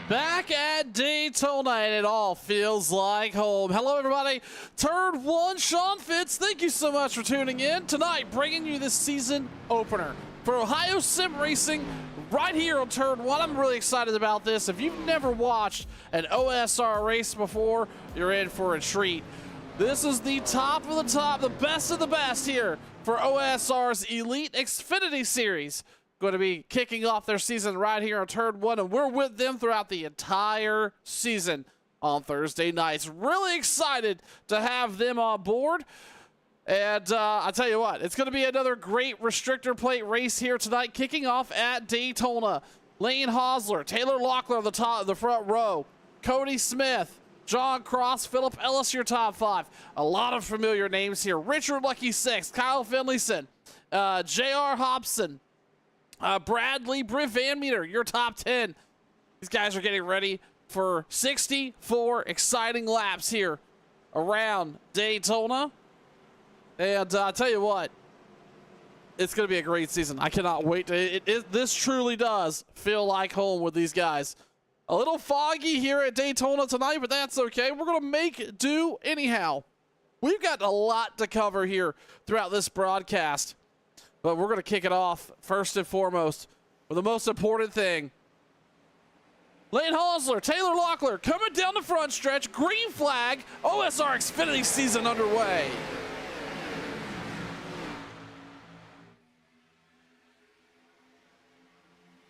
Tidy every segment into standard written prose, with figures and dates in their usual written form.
Back at Daytona, and it all feels like home. Hello, everybody. Turn 1, Sean Fitz. Thank you so much for tuning in. Tonight, bringing you this season opener for Ohio Sim Racing right here on Turn 1. I'm really excited about this. If you've never watched an OSR race before, you're in for a treat. This is the top of the top, the best of the best here for OSR's Elite Xfinity Series. Going to be kicking off their season right here on Turn 1, and we're with them throughout the entire season on Thursday nights. Really excited to have them on board. And I'll tell you what, it's going to be another great restrictor plate race here tonight, kicking off at Daytona. Lane Hosler, Taylor Locklear on the top of the front row, Cody Smith, John Cross, Philip Ellis, your top five. A lot of familiar names here. Richard Lucky 6, Kyle Finlayson, J.R. Hobson, Bradley, Britt Van Meter, your top 10. These guys are getting ready for 64 exciting laps here around Daytona. And I'll tell you what, it's going to be a great season. I cannot wait. This truly does feel like home with these guys. A little foggy here at Daytona tonight, but that's okay. We're going to make do anyhow. We've got a lot to cover here throughout this broadcast. But we're going to kick it off first and foremost with the most important thing. Lane Hosler, Taylor Locklear coming down the front stretch. Green flag, OSR Xfinity season underway.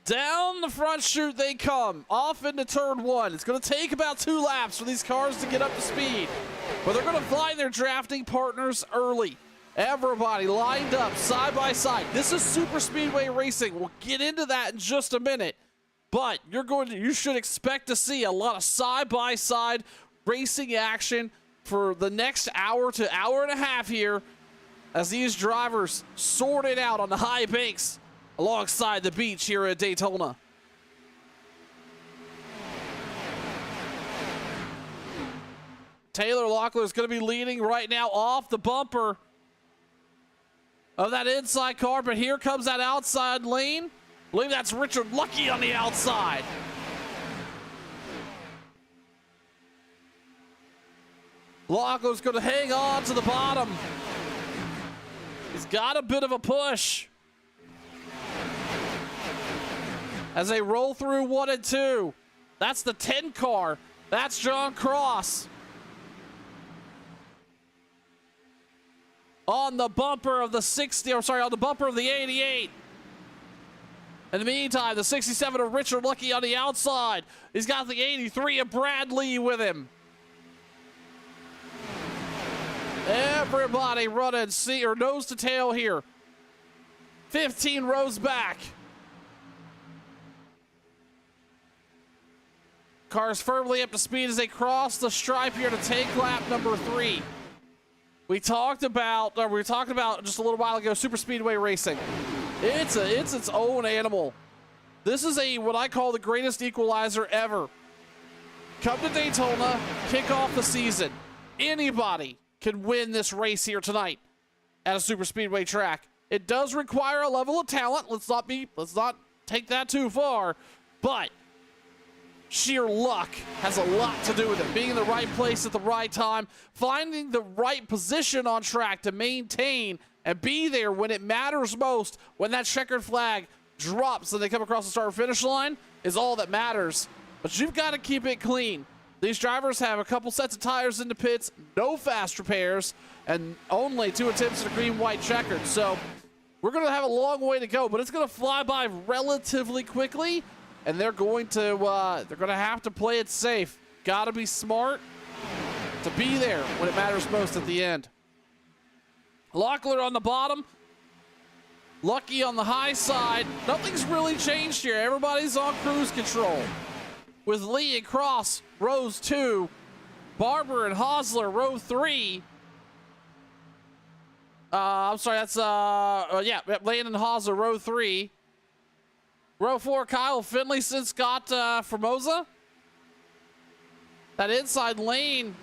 Down the front chute they come, off into Turn 1. It's going to take about 2 laps for these cars to get up to speed. But they're going to find their drafting partners early. Everybody lined up side by side. This is super speedway racing. We'll get into that in just a minute. But you should expect to see a lot of side by side racing action for the next hour to hour and a half here as these drivers sort it out on the high banks alongside the beach here at Daytona. Taylor Locklear is going to be leading right now off the bumper of that inside car, but here comes that outside lane. I believe that's Richard Lucky on the outside. Locklear's going to hang on to the bottom. He's got a bit of a push as they roll through 1 and 2. That's the 10 car. That's John Cross. On the bumper of the 60, or sorry, on the bumper of the 88. In the meantime, the 67 of Richard Lucky on the outside. He's got the 83 of Bradley with him. Everybody running nose to tail here. 15 rows back. Cars firmly up to speed as they cross the stripe here to take lap number 3. We talked about just a little while ago, super speedway racing. It's its own animal. This is what I call the greatest equalizer ever. Come to Daytona, kick off the season. Anybody can win this race here tonight at a super speedway track. It does require a level of talent. Let's not take that too far, but sheer luck has a lot to do with it. Being in the right place at the right time, finding the right position on track to maintain and be there when it matters most, when that checkered flag drops and they come across the start finish line, is all that matters. But you've got to keep it clean. These drivers have a couple sets of tires in the pits, no fast repairs, and only 2 attempts at a green-white checkered. So we're going to have a long way to go, but it's going to fly by relatively quickly. And they're going to have to play it safe. Got to be smart to be there when it matters most at the end. Locklear on the bottom. Lucky on the high side. Nothing's really changed here. Everybody's on cruise control. With Lee and Cross, rows 2. Barber and Hosler, row 3. I'm sorry, that's, Lane and Hosler, row 3. Row 4, Kyle Finlayson, Scott Formosa. That outside lane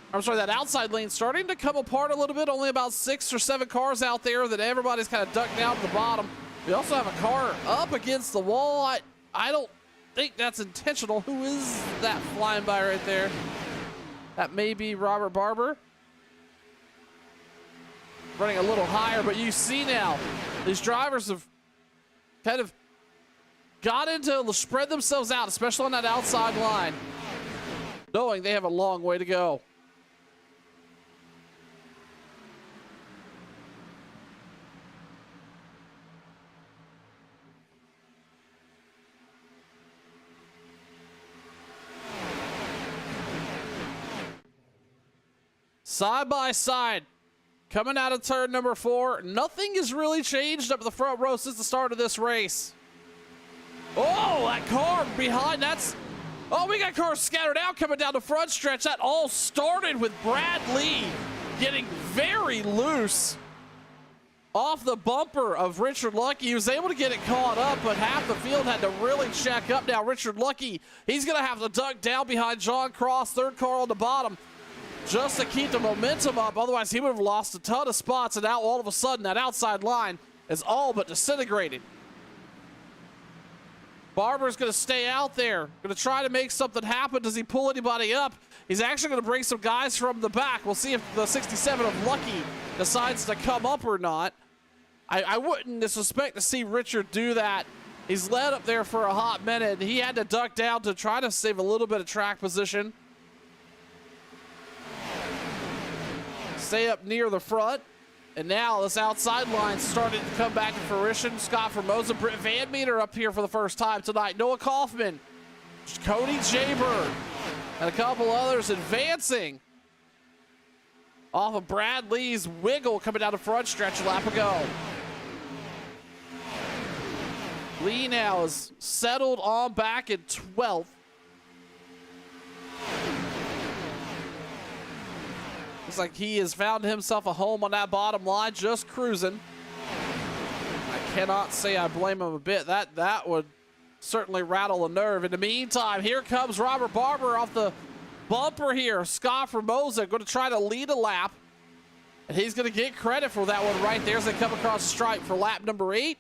starting to come apart a little bit. Only about 6 or 7 cars out there that everybody's kind of ducked down to the bottom. We also have a car up against the wall. I don't think that's intentional. Who is that flying by right there? That may be Robert Barber. Running a little higher, but you see now, these drivers have kind of got into spread themselves out, especially on that outside line, knowing they have a long way to go. Side by side, coming out of turn number 4. Nothing has really changed up the front row since the start of this race. Oh, that car behind, that's... Oh, we got cars scattered out coming down the front stretch. That all started with Brad Lee getting very loose off the bumper of Richard Lucky. He was able to get it caught up, but half the field had to really check up. Now, Richard Lucky, he's going to have to duck down behind John Cross, third car on the bottom, just to keep the momentum up. Otherwise, he would have lost a ton of spots, and now all of a sudden, that outside line is all but disintegrated. Barber's going to stay out there, going to try to make something happen. Does he pull anybody up? He's actually going to bring some guys from the back. We'll see if the 67 of Lucky decides to come up or not. I wouldn't suspect to see Richard do that. He's led up there for a hot minute. He had to duck down to try to save a little bit of track position. Stay up near the front. And now this outside line started to come back to fruition. Scott Formosa, Britt Van Meter up here for the first time tonight. Noah Kaufman, Cody Jaber, and a couple others advancing off of Brad Lee's wiggle coming down the front stretch, a lap ago. Lee now is settled on back in 12th. Looks like he has found himself a home on that bottom line, just cruising. I cannot say I blame him a bit. That would certainly rattle a nerve. In the meantime, here comes Robert Barber off the bumper here. Scott Formosa going to try to lead a lap. And he's going to get credit for that one right there as they come across the stripe for lap number 8.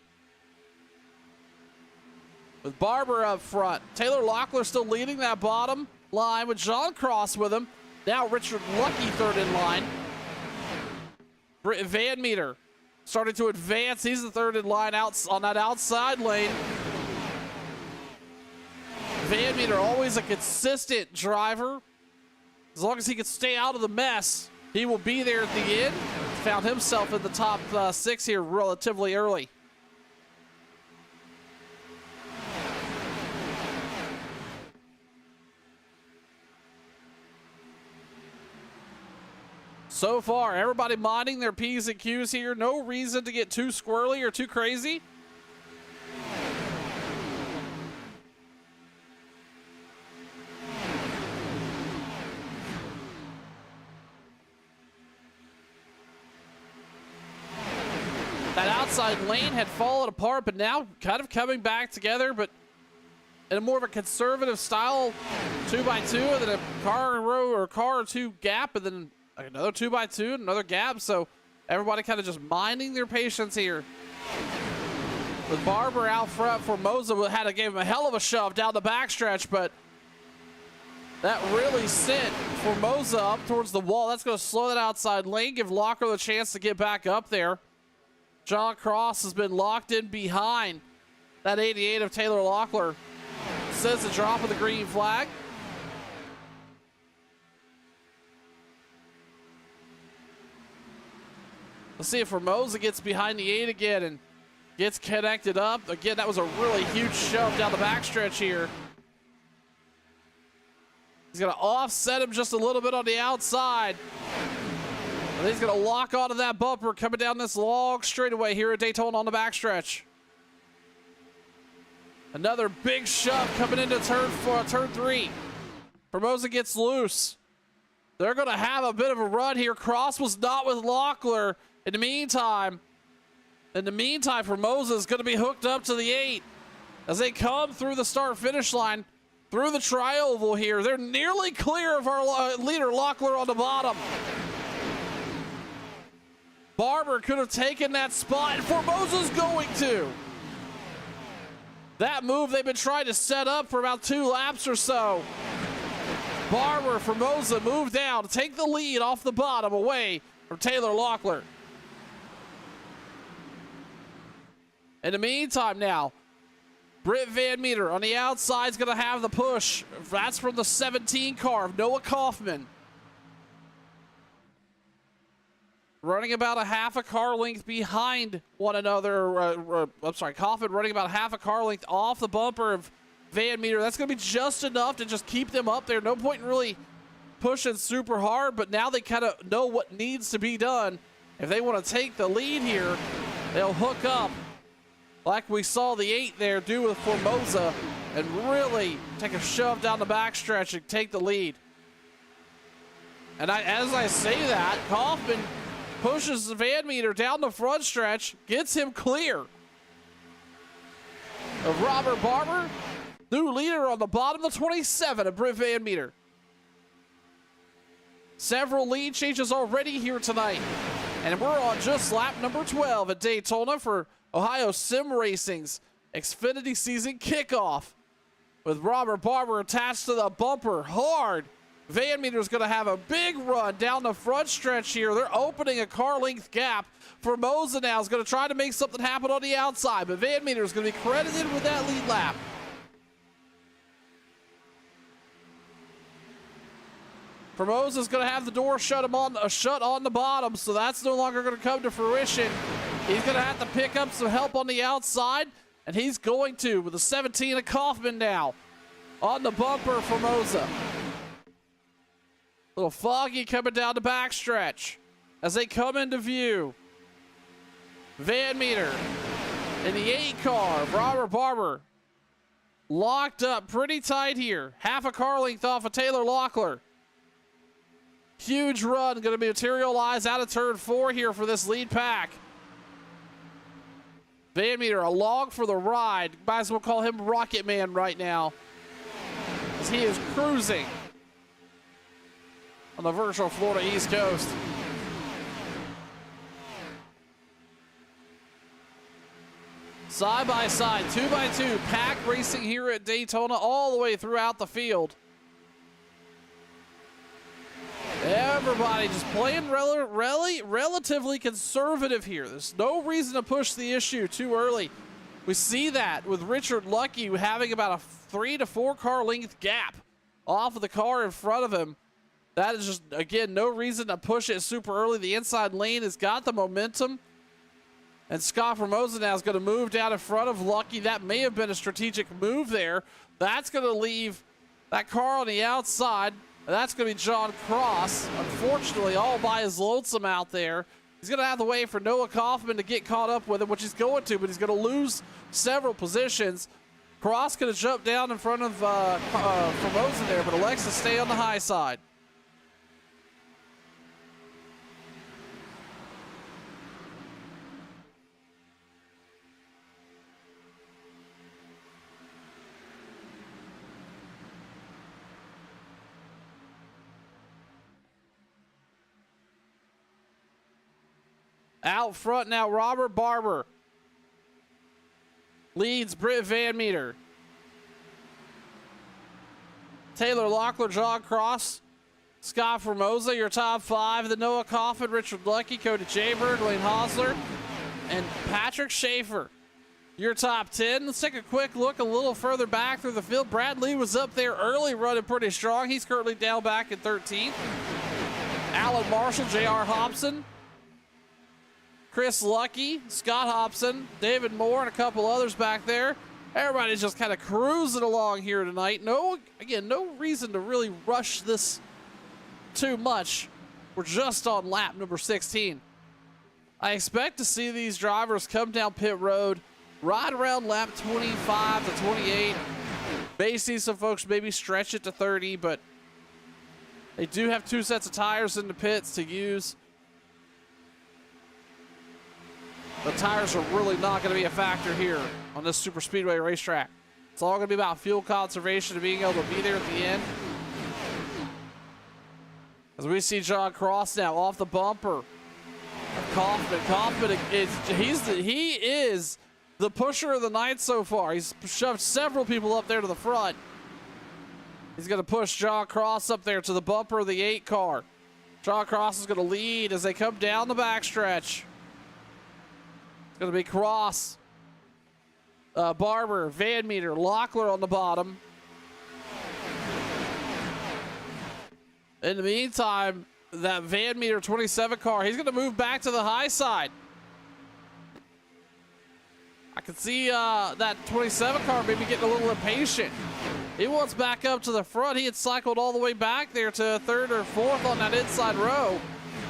With Barber up front. Taylor Locklear still leading that bottom line with John Cross with him. Now Richard Lucky third in line. Britt Van Meter starting to advance. He's the third in line out on that outside lane. Van Meter always a consistent driver. As long as he can stay out of the mess, he will be there at the end. Found himself in the top 6 here relatively early. So far, everybody minding their P's and Q's here. No reason to get too squirrely or too crazy. That outside lane had fallen apart, but now kind of coming back together, but in a more of a conservative style 2x2, and then a car or two gap, and then another 2x2, another gap. So everybody kind of just minding their patience here. With Barber out front, Formosa gave him a hell of a shove down the backstretch, but that really sent Formosa up towards the wall. That's going to slow that outside lane, give Locker the chance to get back up there. John Cross has been locked in behind that 88 of Taylor Locklear. Says the drop of the green flag. Let's see if Formosa gets behind the 8 again and gets connected up. Again, that was a really huge shove down the backstretch here. He's going to offset him just a little bit on the outside. And he's going to lock onto that bumper coming down this long straightaway here at Daytona on the backstretch. Another big shove coming into turn 3. Formosa gets loose. They're going to have a bit of a run here. Cross was not with Locklear. In the meantime, Formosa is going to be hooked up to the 8 as they come through the start-finish line, through the tri-oval here. They're nearly clear of our leader, Locklear, on the bottom. Barber could have taken that spot, and Formosa's going to. that move they've been trying to set up for about 2 laps or so. Barber, Formosa move down to take the lead off the bottom away from Taylor Locklear. In the meantime now, Britt Van Meter on the outside is going to have the push. That's from the 17 car of Noah Kaufman. Running about a half a car length behind one another. Kaufman running about half a car length off the bumper of Van Meter. That's going to be just enough to just keep them up there. No point in really pushing super hard, but now they kind of know what needs to be done. If they want to take the lead here, they'll hook up like we saw the 8 there do with Formosa and really take a shove down the backstretch and take the lead. And as I say that, Kaufman pushes Van Meter down the front stretch, gets him clear of Robert Barber. New leader on the bottom of the 27 of Britt Van Meter. Several lead changes already here tonight. And we're on just lap number 12 at Daytona for Ohio Sim Racing's Xfinity season kickoff. With Robert Barber attached to the bumper hard. Van Meter's going to have a big run down the front stretch here. They're opening a car length gap. Formosa now is going to try to make something happen on the outside, but Van Meter is going to be credited with that lead lap. Formosa's going to have the door shut on the bottom, so that's no longer going to come to fruition. He's going to have to pick up some help on the outside, and he's going to with the 17 of Kaufman now on the bumper. Formosa. Little foggy coming down the backstretch as they come into view. Van Meter in the 8 car of Robert Barber. Locked up pretty tight here. Half a car length off of Taylor Locklear. Huge run going to be materialized out of turn 4 here for this lead pack. Van Meter along for the ride. Might as well call him Rocket Man right now, as he is cruising on the virtual Florida East Coast. Side by side, 2x2, pack racing here at Daytona all the way throughout the field. Everybody just playing relatively conservative here. There's no reason to push the issue too early. We see that with Richard Lucky having about a 3 to 4 car length gap off of the car in front of him. That is just, again, no reason to push it super early. The inside lane has got the momentum. And Scott Formosa now is going to move down in front of Lucky. That may have been a strategic move there. That's going to leave that car on the outside. That's going to be John Cross, unfortunately, all by his lonesome out there. He's going to have to wait for Noah Kaufman to get caught up with him, which he's going to, but he's going to lose several positions. Cross going to jump down in front of Formosa there, but elects to stay on the high side. Out front now, Robert Barber leads Britt Van Meter. Taylor Locklear, John Cross, Scott Formosa, your top 5. The Noah Kaufman, Richard Lucky, Cody Jayberg, Lane Hosler, and Patrick Schaefer. Your top 10. Let's take a quick look a little further back through the field. Brad Lee was up there early, running pretty strong. He's currently down back in 13th. Alan Marshall, J.R. Hobson, Chris Lucky, Scott Hobson, David Moore, and a couple others back there. Everybody's just kind of cruising along here tonight. No reason to really rush this too much. We're just on lap number 16. I expect to see these drivers come down pit road right around lap 25 to 28. May see some folks maybe stretch it to 30, but they do have 2 sets of tires in the pits to use. The tires are really not going to be a factor here on this super speedway racetrack. It's all going to be about fuel conservation and being able to be there at the end. As we see John Cross now off the bumper. Kaufman is the pusher of the night so far. He's shoved several people up there to the front. He's going to push John Cross up there to the bumper of the 8 car. John Cross is going to lead as they come down the backstretch. It's going to be Cross, Barber, Van Meter, Locklear on the bottom. In the meantime, that Van Meter 27 car, he's going to move back to the high side. I can see that 27 car maybe getting a little impatient. He wants back up to the front. He had cycled all the way back there to 3rd or 4th on that inside row,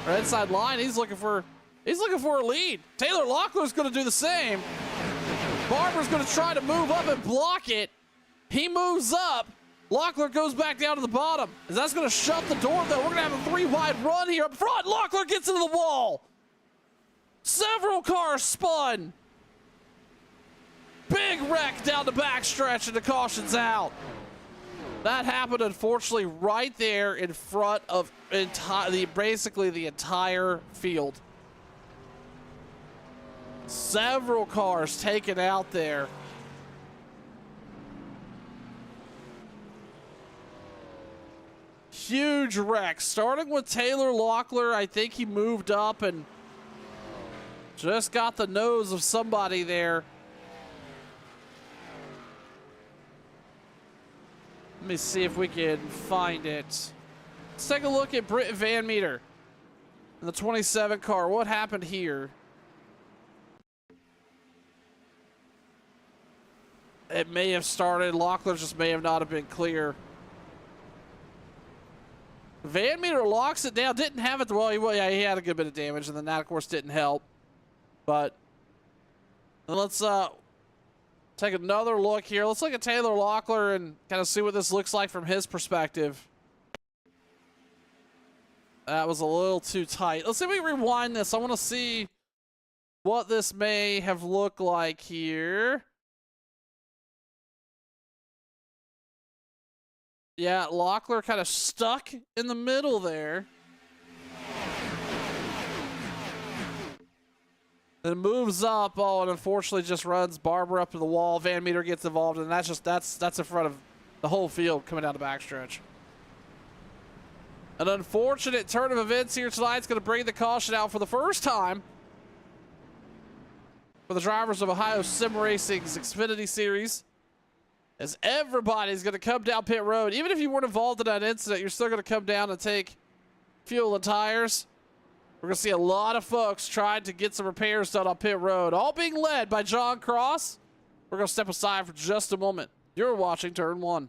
or inside line. He's looking for a lead. Taylor Locklear's going to do the same. Barber's going to try to move up and block it. He moves up. Locklear goes back down to the bottom. That's going to shut the door, though. We're going to have a 3-wide run here up front. Locklear gets into the wall. Several cars spun. Big wreck down the backstretch, and the caution's out. That happened, unfortunately, right there in front of basically the entire field. Several cars taken out there. Huge wreck, starting with Taylor Locklear. I think he moved up and just got the nose of somebody there. Let me see if we can find it. Let's take a look at Britt Van Meter in the 27 car. What happened here? It may have started. Locklear just may have not have been clear. Van Meter locks it down. Didn't have it. Well, he had a good bit of damage, and then that, of course, didn't help. But let's take another look here. Let's look at Taylor Locklear and kind of see what this looks like from his perspective. That was a little too tight. Let's see if we rewind this. I want to see what this may have looked like here. Yeah, Locklear kind of stuck in the middle there. Then moves up, and unfortunately just runs Barber up to the wall. Van Meter gets involved, and that's in front of the whole field coming down the backstretch. An unfortunate turn of events here tonight is going to bring the caution out for the first time for the drivers of Ohio Sim Racing's Xfinity Series, as everybody's going to come down pit road. Even if you weren't involved in that incident, you're still going to come down and take fuel and tires. We're going to see a lot of folks trying to get some repairs done on pit road, all being led by John Cross. We're going to step aside for just a moment. You're watching Turn 1.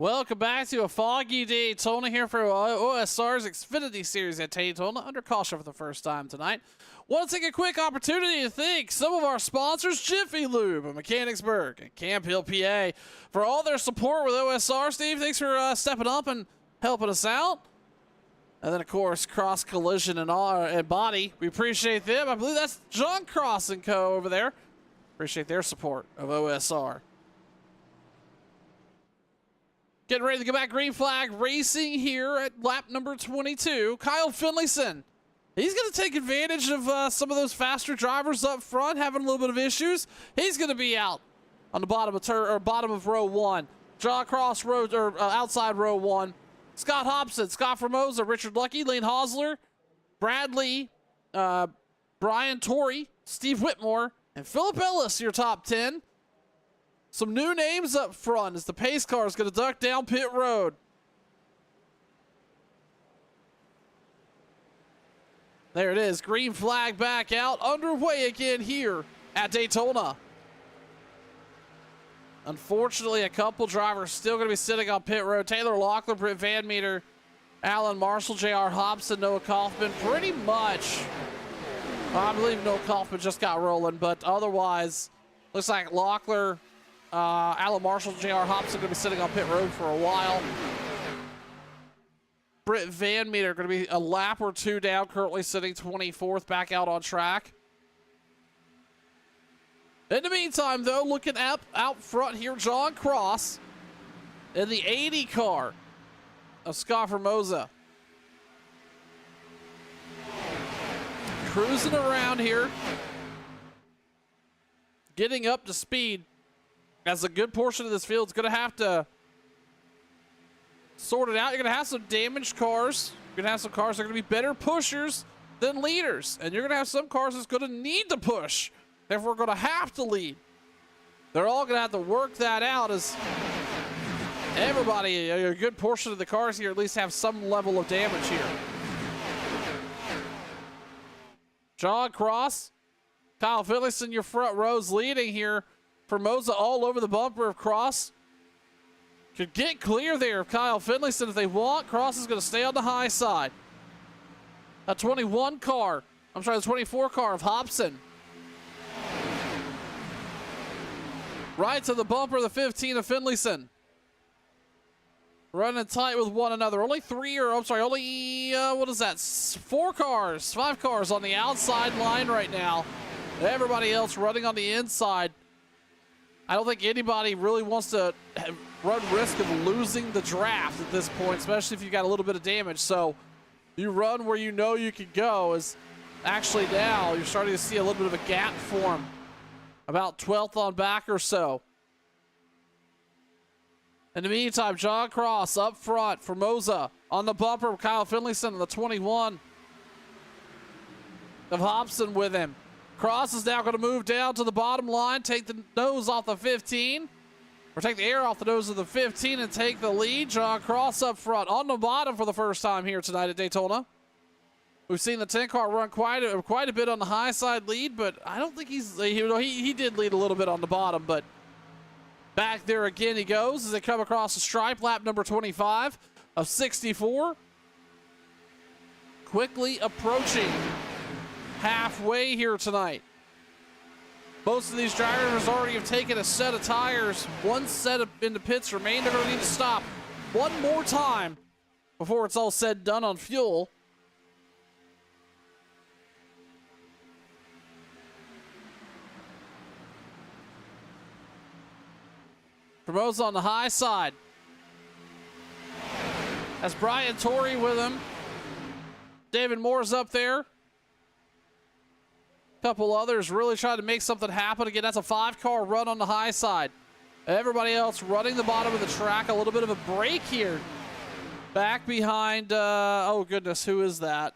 Welcome back to a foggy Daytona here for OSR's Xfinity Series at Daytona. Under caution for the first time tonight. Want to take a quick opportunity to thank some of our sponsors, Jiffy Lube and Mechanicsburg and Camp Hill, PA, for all their support with OSR. Steve, thanks for stepping up and helping us out. And then, of course, Cross Collision and Body. We appreciate them. I believe that's John Cross & Co. over there. Appreciate their support of OSR. Getting ready to go back. Green flag racing here at lap number 22. Kyle Finlayson. He's going to take advantage of some of those faster drivers up front having a little bit of issues. He's going to be out on the bottom of row 1. John Cross outside row 1. Scott Hobson, Scott Formosa, Richard Lucky, Lane Hosler, Bradley, Brian Torrey, Steve Whitmore, and Philip Ellis, your top 10. Some new names up front as the pace car is going to duck down pit road. There it is. Green flag back out. Underway again here at Daytona. Unfortunately, a couple drivers still going to be sitting on pit road. Taylor Locklear, Britt Van Meter, Alan Marshall, J.R. Hobson, Noah Kaufman. Pretty much, I believe Noah Kaufman just got rolling, but otherwise, looks like Locklear, Alan Marshall, J.R. Hobson going to be sitting on pit road for a while. Britt Van Meter going to be a lap or two down, currently sitting 24th, back out on track. In the meantime, though, looking up out front here, John Cross in the 80 car of Scott Formosa. Cruising around here, getting up to speed, as a good portion of this field is going to have to sort it out. You're going to have some damaged cars. You're going to have some cars that are going to be better pushers than leaders. And you're going to have some cars that's going to need to push. Therefore, going to have to lead. They're all going to have to work that out as everybody, a good portion of the cars here at least have some level of damage here. John Cross, Kyle Finlayson, your front rows leading here. Formosa all over the bumper of Cross. Could get clear there of Kyle Finlayson if they want. Cross is going to stay on the high side. A 21 car. I'm sorry, the 24 car of Hobson. Right to the bumper of the 15 of Finlayson. Running tight with one another. Only what is that? 5 cars on the outside line right now. Everybody else running on the inside. I don't think anybody really wants to run risk of losing the draft at this point, especially if you've got a little bit of damage. So you run where you know you can go. Is actually now you're starting to see a little bit of a gap form. About 12th on back or so. In the meantime, John Cross up front. Formosa on the bumper. Kyle Finlayson on the 21 of Hobson with him. Cross is now going to move down to the bottom line, take the nose off the 15, or take the air off the nose of the 15 and take the lead. John Cross up front on the bottom for the first time here tonight at Daytona. We've seen the 10 car run quite a bit on the high side lead, but I don't think he did lead a little bit on the bottom, but back there again he goes as they come across the stripe. Lap number 25 of 64. Quickly approaching halfway here tonight. Most of these drivers already have taken a set of tires. One set in the pits remain. They're going to need to stop one more time before it's all said and done on fuel. Formosa on the high side. That's Brian Torrey with him. David Moore's up there. Couple others really trying to make something happen. Again, that's a 5-car run on the high side. Everybody else running the bottom of the track. A little bit of a break here. Back behind, oh goodness, who is that?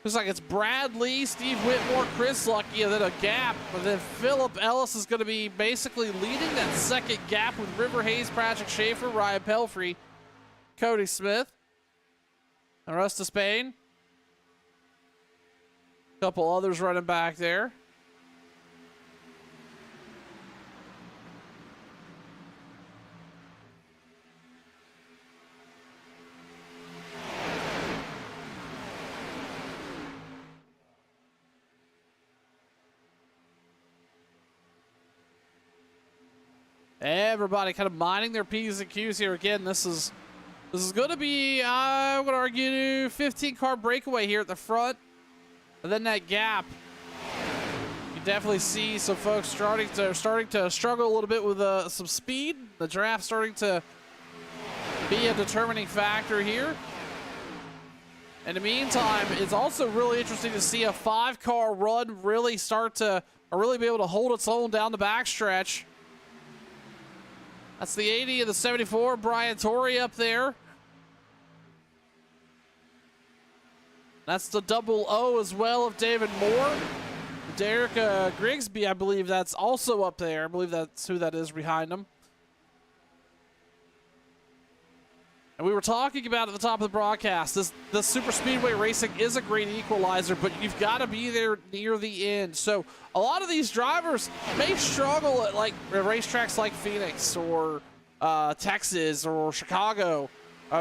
Looks like it's Brad Lee, Steve Whitmore, Chris Lucky, and then a gap. But then Philip Ellis is going to be basically leading that second gap with River Hayes, Patrick Schaefer, Ryan Pelfrey, Cody Smith, and rest of Spain. Couple others running back there. Everybody kind of minding their P's and Q's here. Again, this is going to be, I'm going to argue, 15-car breakaway here at the front. And then that gap. You definitely see some folks starting to struggle a little bit with some speed. The draft starting to be a determining factor here. In the meantime, it's also really interesting to see a 5-car run really start to, or really be able to hold its own down the backstretch. That's the 80 and the 74, Brian Torrey up there. That's the double O as well of David Moore. Derek Grigsby, I believe that's also up there. I believe that's who that is behind him. And we were talking about at the top of the broadcast, this super speedway racing is a great equalizer, but you've got to be there near the end. So a lot of these drivers may struggle at like racetracks like Phoenix or Texas or Chicago, or,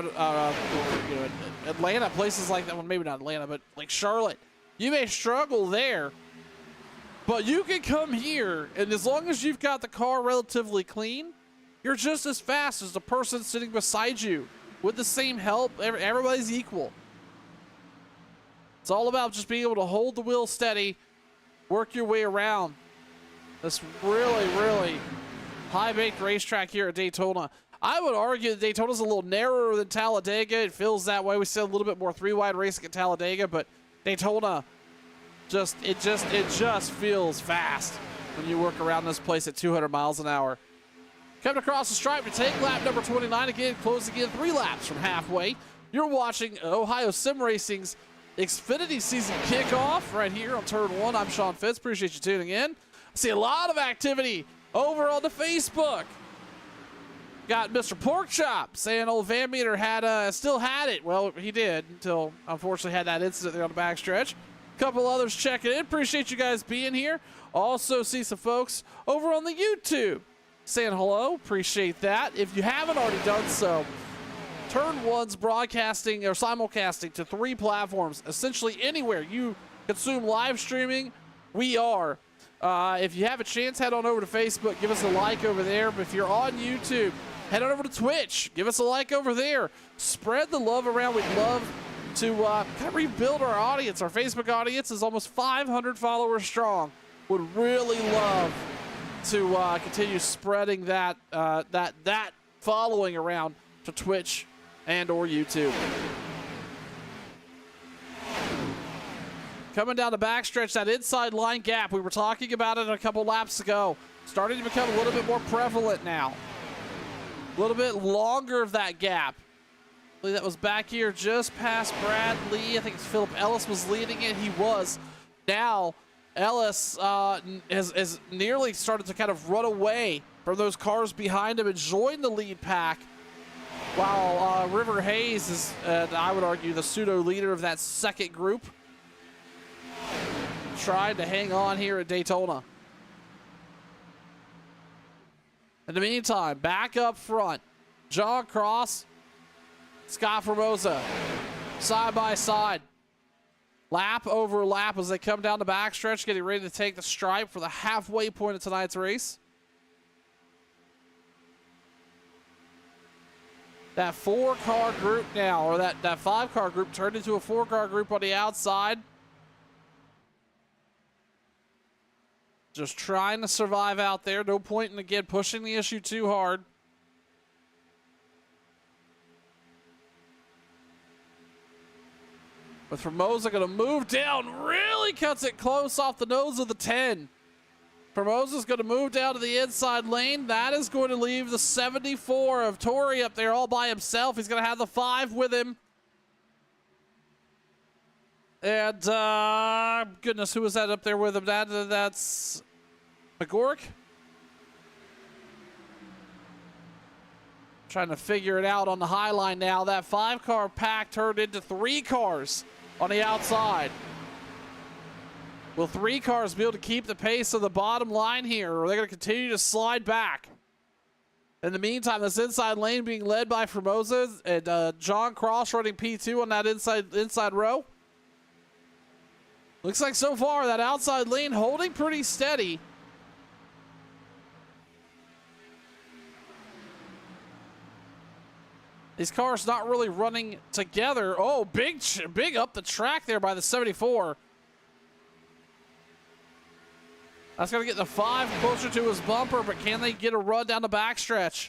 Atlanta, places like that. Well, maybe not Atlanta, but like Charlotte. You may struggle there, but you can come here, and as long as you've got the car relatively clean, you're just as fast as the person sitting beside you. With the same help, everybody's equal. It's all about just being able to hold the wheel steady, work your way around this really, really high-baked racetrack here at Daytona. I would argue that Daytona's a little narrower than Talladega. It feels that way. We see a little bit more three-wide racing at Talladega, but Daytona just feels fast when you work around this place at 200 miles an hour. Coming across the stripe to take lap number 29 again, closing in 3 laps from halfway. You're watching Ohio Sim Racing's Xfinity season kickoff right here on Turn 1. I'm Sean Fitz. Appreciate you tuning in. I see a lot of activity over on the Facebook. Got Mr. Porkchop saying old Van Meter had still had it. Well, he did until unfortunately had that incident there on the backstretch. A couple others checking in. Appreciate you guys being here. Also see some folks over on the YouTube saying hello. Appreciate that. If you haven't already done so, Turn 1's broadcasting or simulcasting to 3 platforms, essentially anywhere you consume live streaming, we are. If you have a chance, head on over to Facebook, give us a like over there. But if you're on YouTube, head on over to Twitch, give us a like over there. Spread the love around. We'd love to kind of rebuild our audience. Our Facebook audience is almost 500 followers strong. Would really love to continue spreading that following around to Twitch and or YouTube. Coming down the backstretch, that inside line gap, we were talking about it a couple laps ago, starting to become a little bit more prevalent now. A little bit longer of that gap. I believe that was back here just past Brad Lee. I think it's Philip Ellis was leading it. He was. Now Ellis has nearly started to kind of run away from those cars behind him and join the lead pack, while River Hayes is, I would argue, the pseudo leader of that second group, trying to hang on here at Daytona. In the meantime, back up front, John Cross, Scott Formosa, side by side. Lap over lap as they come down the backstretch, getting ready to take the stripe for the halfway point of tonight's race. That 4-car group now, or that 5-car group turned into a 4-car group on the outside. Just trying to survive out there. No point in, again, pushing the issue too hard. But Formosa going to move down, really cuts it close off the nose of the 10. Formosa's going to move down to the inside lane. That is going to leave the 74 of Torrey up there all by himself. He's going to have the 5 with him. And, goodness, who was that up there with him? That's McGork. Trying to figure it out on the high line now. That 5-car pack turned into 3 cars on the outside. Will 3 cars be able to keep the pace of the bottom line here, or are they going to continue to slide back? In the meantime, this inside lane being led by Formosa and John Cross running P2 on that inside row. Looks like so far that outside lane holding pretty steady. These cars not really running together. Oh, big up the track there by the 74. That's going to get the 5 closer to his bumper, but can they get a run down the backstretch?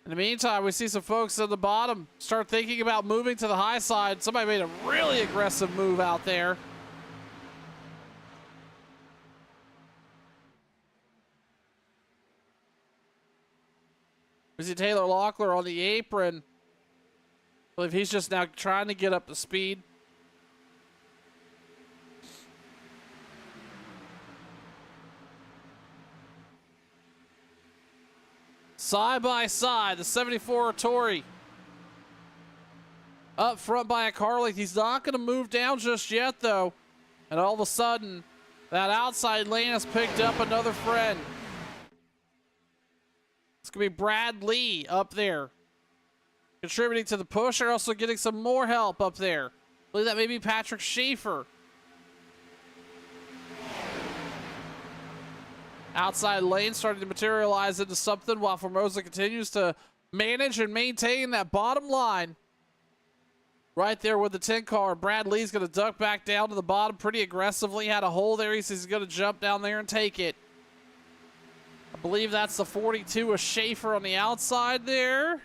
In the meantime, we see some folks at the bottom start thinking about moving to the high side. Somebody made a really aggressive move out there. We see Taylor Locklear on the apron. I believe he's just now trying to get up to speed. Side by side, the 74 Tory. Up front by a car length. He's not going to move down just yet, though. And all of a sudden, that outside lane has picked up another friend. It's going to be Brad Lee up there, contributing to the push. They're also getting some more help up there. I believe that may be Patrick Schaefer. Outside lane starting to materialize into something while Formosa continues to manage and maintain that bottom line. Right there with the 10 car. Brad Lee's going to duck back down to the bottom pretty aggressively. Had a hole there. He says he's going to jump down there and take it. I believe that's the 42 of Schaefer on the outside there.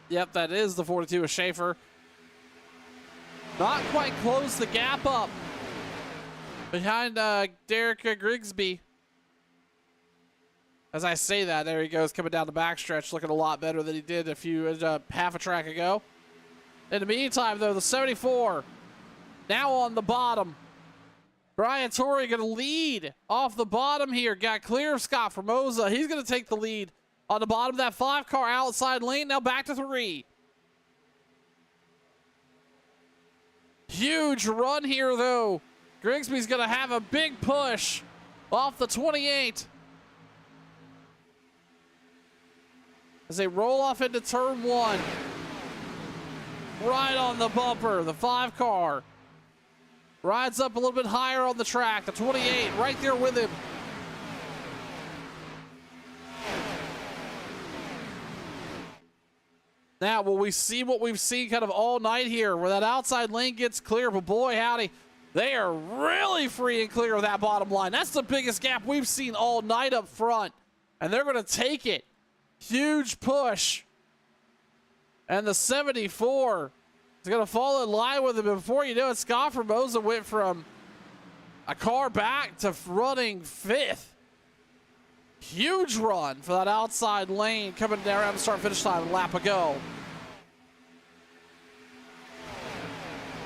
Yep, that is the 42 of Schaefer. Not quite close the gap up behind Derek Grigsby. As I say that, there he goes, coming down the backstretch, looking a lot better than he did half a track ago. In the meantime, though, the 74 now on the bottom. Brian Torrey going to lead off the bottom here. Got clear of Scott Formosa. He's going to take the lead on the bottom of that 5 car outside lane. Now back to 3. Huge run here, though. Grigsby's going to have a big push off the 28. As they roll off into turn 1. Right on the bumper, the 5 car. Rides up a little bit higher on the track. The 28 right there with him. Now, will we see what we've seen kind of all night here, where that outside lane gets clear, but boy, howdy, they are really free and clear of that bottom line. That's the biggest gap we've seen all night up front, and they're going to take it. Huge push. And the 74 is going to fall in line with him. Before you know it, Scott Formosa went from a car back to running 5th. Huge run for that outside lane coming down around the start-finish time, a lap ago.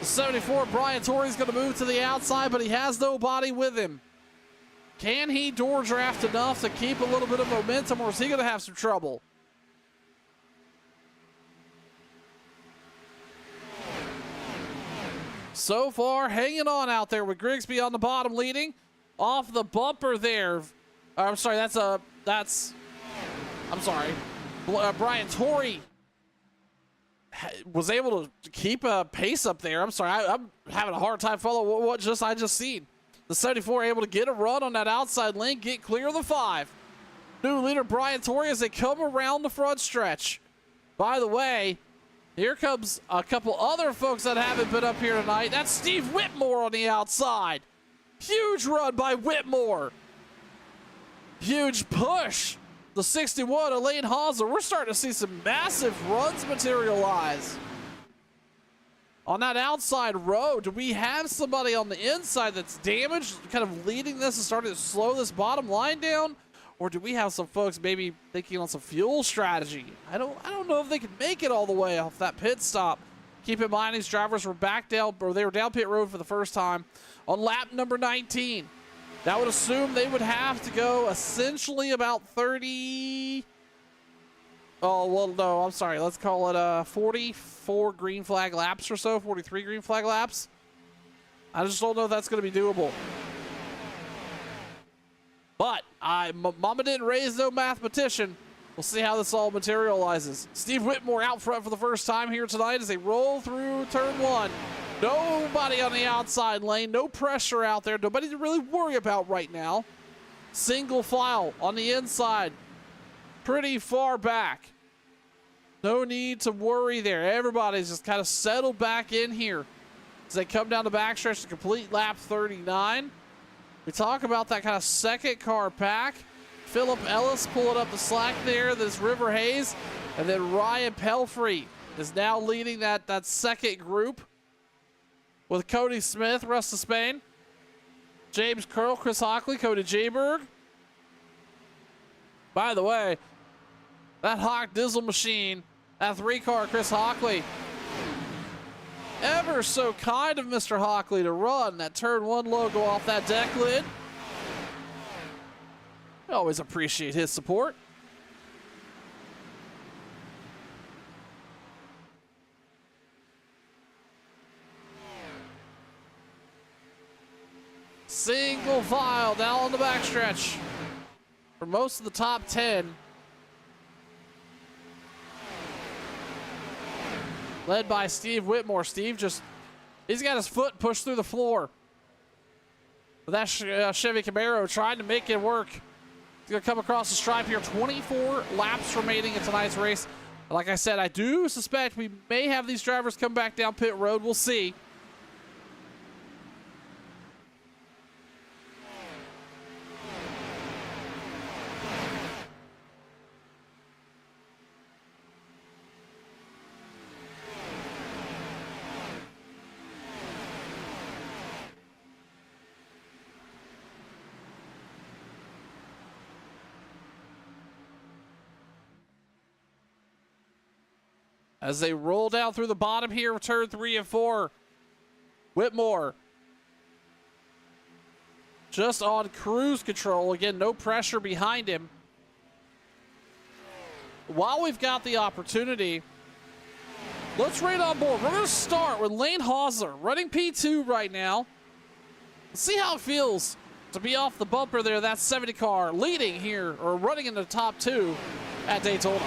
The 74, Brian Torrey's going to move to the outside, but he has nobody with him. Can he door draft enough to keep a little bit of momentum, or is he going to have some trouble? So far, hanging on out there with Grigsby on the bottom leading. Off the bumper there. I'm sorry, Brian Torrey was able to keep a pace up there. I'm sorry, I'm having a hard time following what I just seen. The 74 able to get a run on that outside lane, get clear of the 5. New leader Brian Torrey as they come around the front stretch. By the way, here comes a couple other folks that haven't been up here tonight. That's Steve Whitmore on the outside. Huge run by Whitmore. Huge push. The 61, Elaine Hauser. We're starting to see some massive runs materialize. On that outside row, do we have somebody on the inside that's damaged, kind of leading this and starting to slow this bottom line down? Or do we have some folks maybe thinking on some fuel strategy? I don't know if they can make it all the way off that pit stop. Keep in mind, these drivers were back down, or they were down pit road for the first time on lap number 19. That would assume they would have to go essentially about 30. Oh, well, no, I'm sorry. Let's call it 44 green flag laps or so, 43 green flag laps. I just don't know if that's going to be doable. But Mama didn't raise no mathematician. We'll see how this all materializes. Steve Whitmore out front for the first time here tonight as they roll through turn 1. Nobody on the outside lane. No pressure out there. Nobody to really worry about right now. Single file on the inside. Pretty far back. No need to worry there. Everybody's just kind of settled back in here as they come down the backstretch to complete lap 39. We talk about that kind of second car pack. Philip Ellis pulling up the slack there. This River Hayes. And then Ryan Pelfrey is now leading that second group with Cody Smith, rest of Spain. James Curl, Chris Hockley, Cody Jayberg. By the way, that Hawk Dizzle machine, that 3-car Chris Hockley. Ever so kind of Mr. Hockley to run that Turn 1 logo off that deck lid. We always appreciate his support. Single file down on the backstretch for most of the top 10. Led by Steve Whitmore. Steve he's got his foot pushed through the floor. But that Chevy Camaro trying to make it work. He's going to come across the stripe here. 24 laps remaining in tonight's race. Like I said, I do suspect we may have these drivers come back down pit road. We'll see. As they roll down through the bottom here, turn 3 and 4. Whitmore just on cruise control. Again, no pressure behind him. While we've got the opportunity, let's rate on board. We're going to start with Lane Hausler, running P2 right now. Let's see how it feels to be off the bumper there. That 70 car leading here, or running in the top 2 at Daytona.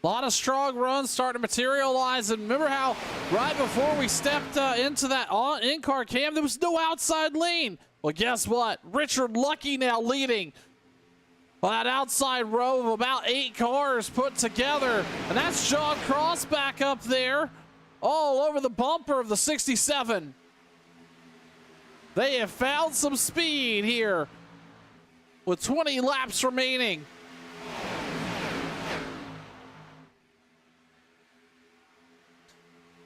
A lot of strong runs starting to materialize. And remember how right before we stepped into that in-car cam, there was no outside lane. Well, guess what? Richard Lucky now leading on that outside row of about 8 cars put together. And that's John Cross back up there all over the bumper of the 67. They have found some speed here with 20 laps remaining.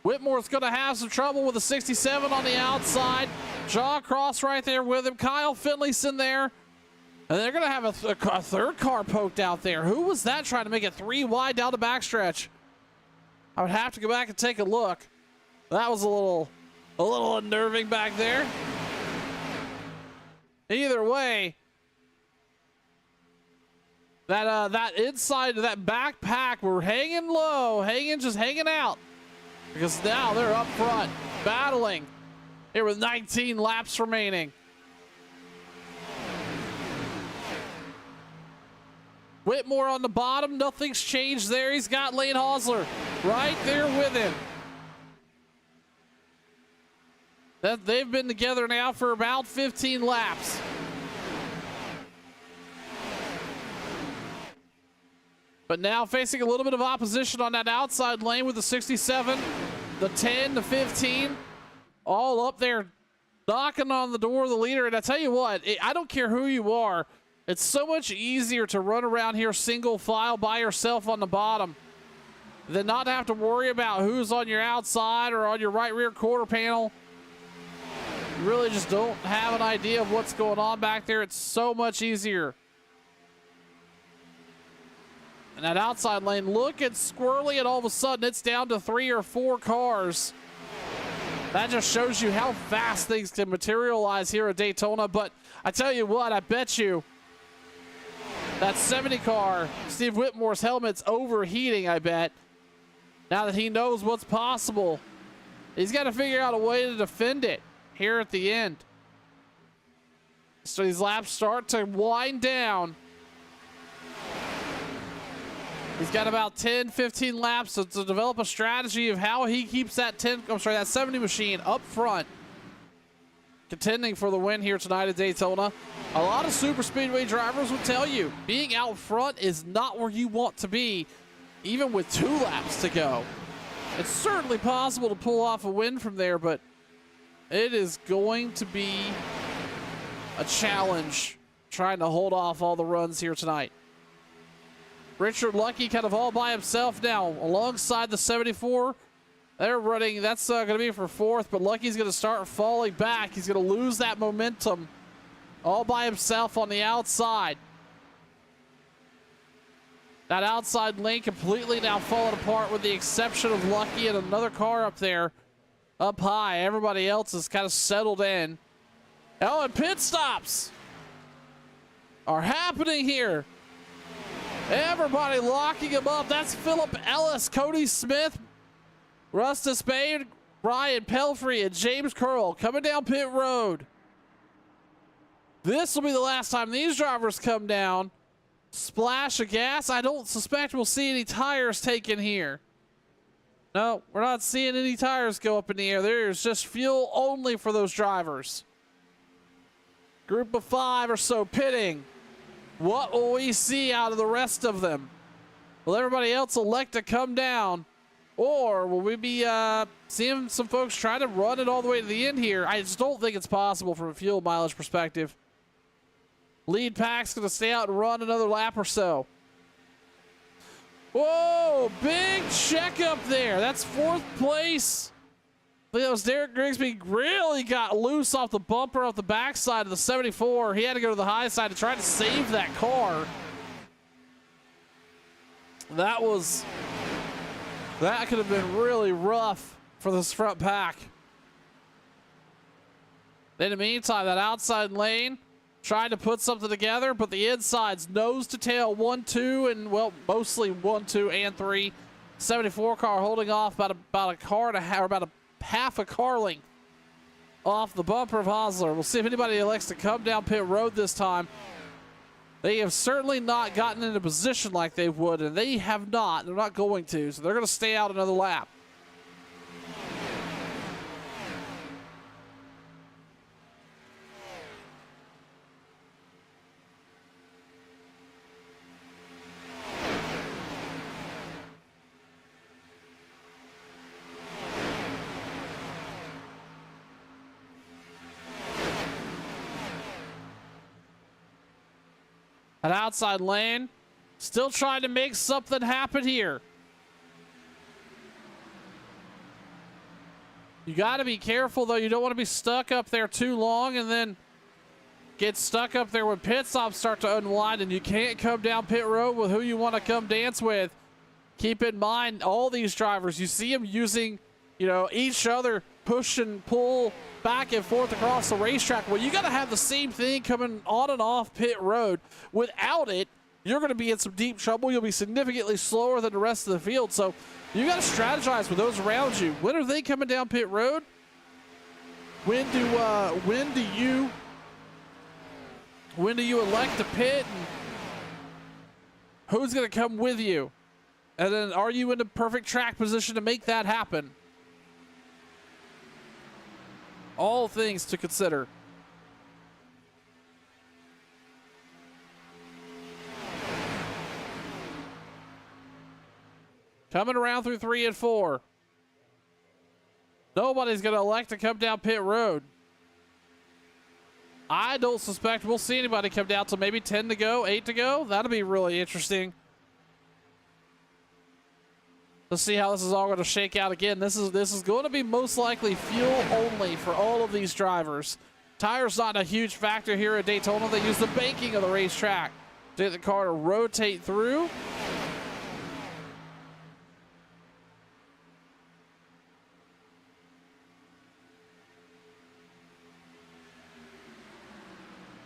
Whitmore's going to have some trouble with the 67 on the outside. John Cross right there with him. Kyle Finlayson there And they're going to have a third car poked out there. Who was that trying to make it 3 wide down the backstretch? I would have to go back and take a look. That was a little unnerving back there. Either way, that inside of that backpack, we're hanging low, just hanging out. Because now they're up front, battling here with 19 laps remaining. Whitmore on the bottom, nothing's changed there. He's got Lane Hosler right there with him. They've been together now for about 15 laps. But now facing a little bit of opposition on that outside lane with the 67, the 10, the 15, all up there knocking on the door of the leader. And I tell you what, I don't care who you are. It's so much easier to run around here single file by yourself on the bottom than not to have to worry about who's on your outside or on your right rear quarter panel. You really just don't have an idea of what's going on back there. It's so much easier. And that outside lane looking squirrely, and all of a sudden it's down to 3 or 4 cars. That just shows you how fast things can materialize here at Daytona. But I tell you what, I bet you that 70 car, Steve Whitmore's helmet's overheating, I bet. Now that he knows what's possible, he's got to figure out a way to defend it here at the end. So these laps start to wind down. He's got about 10, 15 laps to develop a strategy of how he keeps that 70 machine up front, contending for the win here tonight at Daytona. A lot of super speedway drivers will tell you being out front is not where you want to be, even with 2 laps to go. It's certainly possible to pull off a win from there, but it is going to be a challenge trying to hold off all the runs here tonight. Richard Lucky kind of all by himself now alongside the 74. They're running, that's going to be for 4th, but Lucky's going to start falling back. He's going to lose that momentum all by himself on the outside. That outside lane completely now falling apart with the exception of Lucky and another car up there up high. Everybody else is kind of settled in. Oh, and pit stops are happening here. Everybody locking him up. That's Philip Ellis, Cody Smith, Rusta Spade, Ryan Pelfrey, and James Curl coming down pit road. This will be the last time these drivers come down. Splash of gas. I don't suspect we'll see any tires taken here. No, we're not seeing any tires go up in the air. There's just fuel only for those drivers. Group of 5 or so pitting. What will we see out of the rest of them? Will everybody else elect to come down? Or will we be seeing some folks try to run it all the way to the end here? I just don't think it's possible from a fuel mileage perspective. Lead pack's going to stay out and run another lap or so. Whoa, big check up there. That's 4th place. I think it was Derek Grigsby really got loose off the bumper off the backside of the 74. He had to go to the high side to try to save that car. That could have been really rough for this front pack. In the meantime, that outside lane trying to put something together, but the inside's nose to tail 1, 2, and well, mostly 1, 2, and 3. 74 car holding off about a car and a half, or about a half a car length off the bumper of Hosler. We'll see if anybody elects to come down pit road this time. They have certainly not gotten in a position like they would, and they have not. They're not going to, so they're going to stay out another lap. An outside lane, still trying to make something happen here. You got to be careful, though. You don't want to be stuck up there too long and then get stuck up there when pit stops start to unwind and you can't come down pit road with who you want to come dance with. Keep in mind, all these drivers, you see them using, you know, each other, push and pull back and forth across the racetrack. Well, you got to have the same thing coming on and off pit road. Without it, you're going to be in some deep trouble. You'll be significantly slower than the rest of the field. So you got to strategize with those around you. When are they coming down pit road? When do you elect to pit? And who's going to come with you? And then are you in the perfect track position to make that happen? All things to consider. Coming around through 3 and 4. Nobody's going to elect to come down pit road. I don't suspect we'll see anybody come down to maybe 10 to go, 8 to go. That'll be really interesting. Let's see how this is all going to shake out again. This is going to be most likely fuel only for all of these drivers. Tires not a huge factor here at Daytona. They use the banking of the racetrack to get the car to rotate through.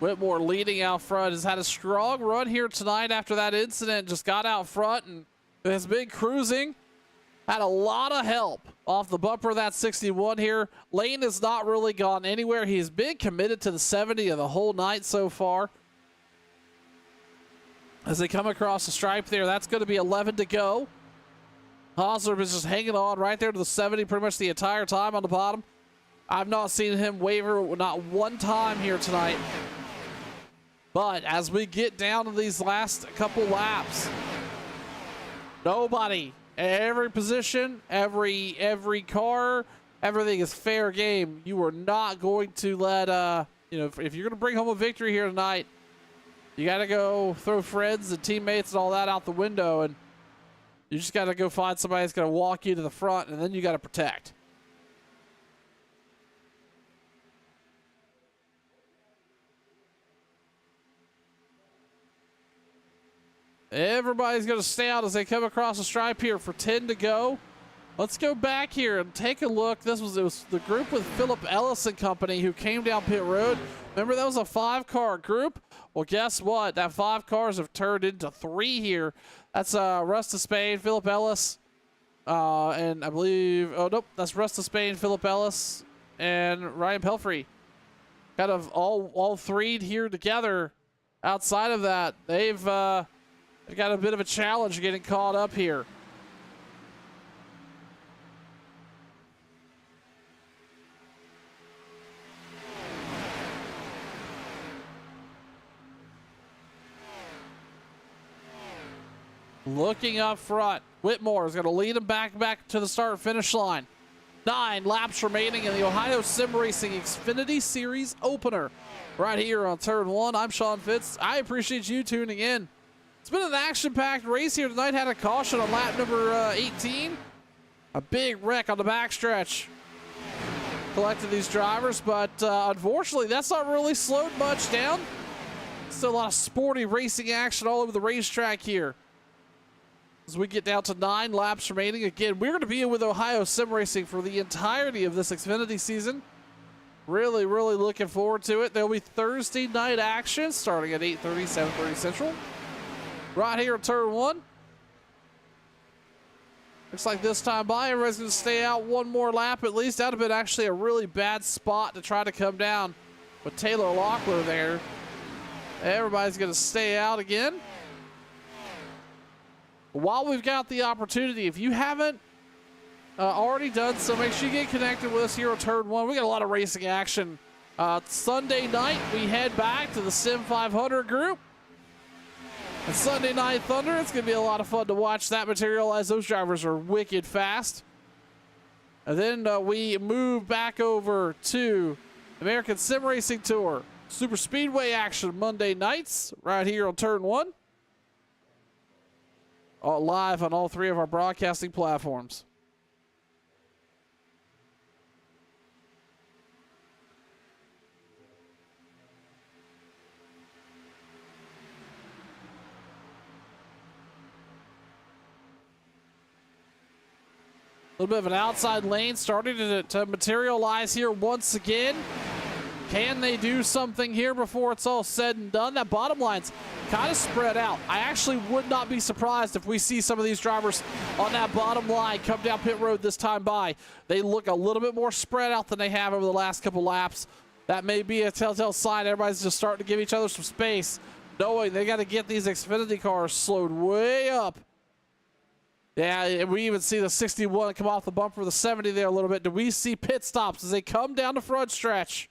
Whitmore leading out front, has had a strong run here tonight after that incident. Just got out front and has been cruising. Had a lot of help off the bumper of that 61 here. Lane has not really gone anywhere. He's been committed to the 70 of the whole night so far. As they come across the stripe there, that's going to be 11 to go. Hosler is just hanging on right there to the 70 pretty much the entire time on the bottom. I've not seen him waver not one time here tonight. But as we get down to these last couple laps, nobody, every position, every car, everything is fair game. You are not going to let, you know, if you're going to bring home a victory here tonight, you got to go throw friends and teammates and all that out the window, and you just got to go find somebody that's going to walk you to the front, and then you got to protect. Everybody's going to stay out as they come across the stripe here for 10 to go. Let's go back here and take a look. It was the group with Philip Ellis and company who came down pit road. Remember, that was a 5-car group? Well, guess what? That 5 cars have turned into 3 here. That's Russ Despain, Philip Ellis, and I believe, oh, nope, that's Russ Despain, Philip Ellis, and Ryan Pelfrey. Kind of all 3 here together. Outside of that, they've got a bit of a challenge getting caught up here. Looking up front, Whitmore is going to lead him back to the start-finish line. 9 laps remaining in the Ohio Sim Racing Xfinity Series opener. Right here on Turn 1, I'm Sean Fitz. I appreciate you tuning in. It's been an action-packed race here tonight. Had a caution on lap number 18. A big wreck on the backstretch. Collected these drivers, but unfortunately, that's not really slowed much down. Still a lot of sporty racing action all over the racetrack here. As we get down to 9 laps remaining. Again, we're going to be with Ohio Sim Racing for the entirety of this Xfinity season. Really, really looking forward to it. There'll be Thursday night action starting at 8:30, 7:30 Central. Right here at Turn 1. Looks like this time by, everybody's going to stay out one more lap at least. That would have been actually a really bad spot to try to come down with Taylor Locklear there. Everybody's going to stay out again. While we've got the opportunity, if you haven't already done so, make sure you get connected with us here on Turn 1. We got a lot of racing action. Sunday night, we head back to the Sim 500 group. And Sunday Night Thunder, it's going to be a lot of fun to watch that materialize. Those drivers are wicked fast. And then we move back over to American Sim Racing Tour. Super Speedway action Monday nights right here on Turn 1. All live on all 3 of our broadcasting platforms. little bit of an outside lane starting to materialize here once again. Can they do something here before it's all said and done? That bottom line's kind of spread out. I actually would not be surprised if we see some of these drivers on that bottom line come down pit road this time by. They look a little bit more spread out than they have over the last couple laps. That may be a telltale sign everybody's just starting to give each other some space, knowing they got to get these Xfinity cars slowed way up. Yeah, we even see the 61 come off the bumper, the 70 there a little bit. Do we see pit stops as they come down the front stretch?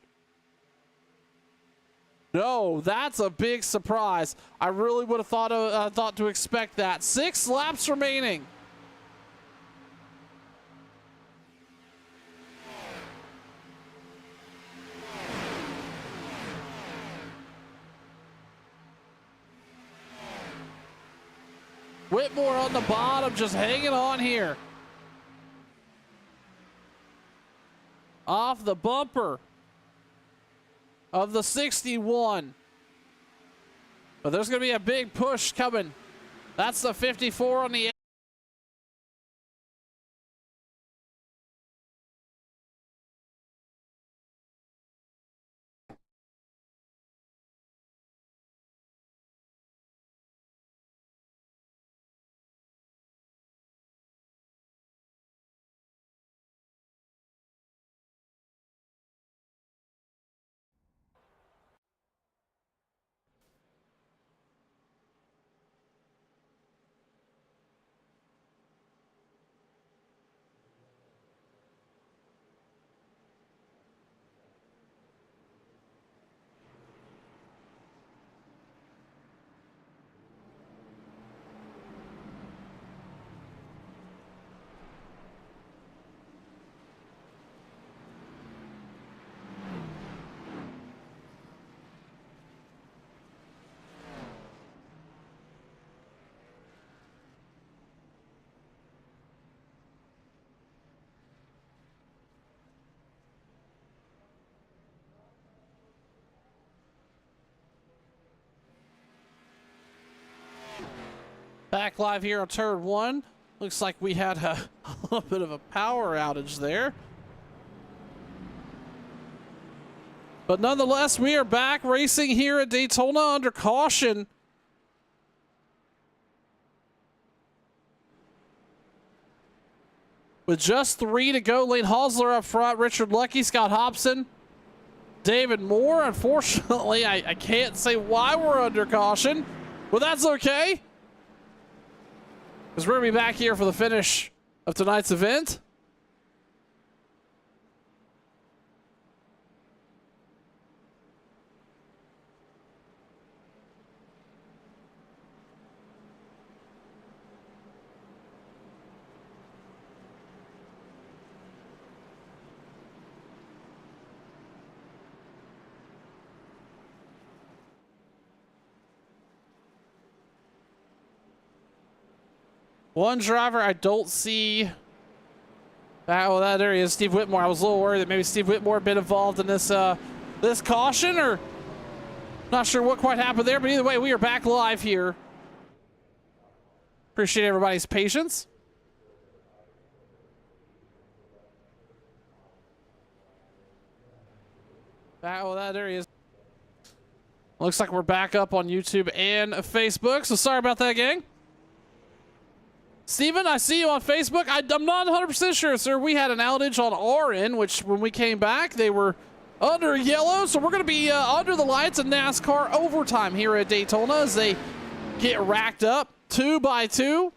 No, that's a big surprise. I really would have thought to expect that. 6 laps remaining. Whitmore on the bottom, just hanging on here. Off the bumper of the 61. But there's going to be a big push coming. That's the 54 on the back live here on turn 1. Looks like we had a little bit of a power outage there. But nonetheless, we are back racing here at Daytona under caution. With just 3 to go, Lane Hosler up front, Richard Lucky, Scott Hobson, David Moore. Unfortunately, I can't say why we're under caution, but that's okay, because we're going to be back here for the finish of tonight's event. One driver I don't see. Oh, there he is, Steve Whitmore. I was a little worried that maybe Steve Whitmore had been involved in this this caution, or not sure what quite happened there. But either way, we are back live here. Appreciate everybody's patience. Oh, there he is. Looks like we're back up on YouTube and Facebook. So sorry about that, gang. Steven, I see you on Facebook. I'm not 100% sure, sir. We had an outage on our end, which when we came back, they were under yellow. So we're going to be under the lights of NASCAR overtime here at Daytona as they get racked up 2 by 2.